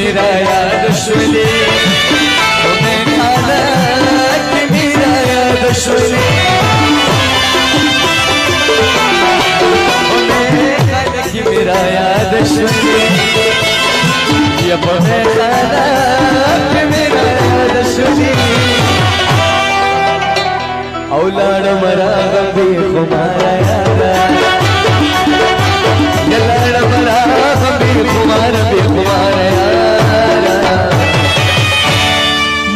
मेरा याद शुली तुम्हें खाना कि मेरा याद शुली तुम्हें खाना कि मेरा याद शुली ये तुम्हें खाना कि मेरा याद शुली औलाद मरा गंभी खुमारा यादा ये लाड़ मरा गंभी खुमारा भी खुमारा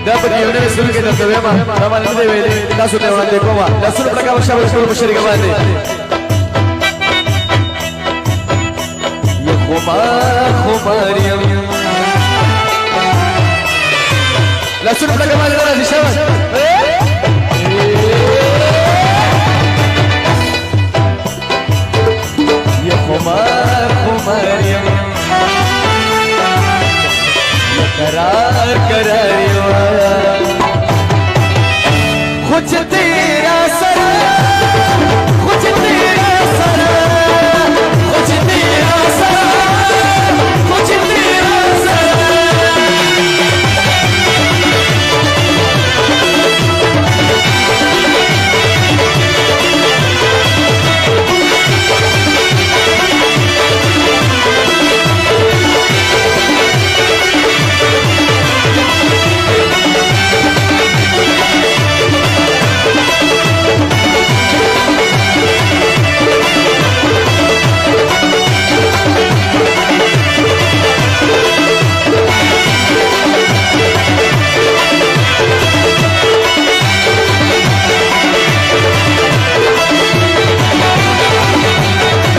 dapat diundi suruh kita terima nama nanti weli kita sudah mandi koma dan suruh mereka bersama suruh bersih kembali ya khumariam la suruh mereka kembali dari siapa ya khumariam करार करारियो खुद तेरे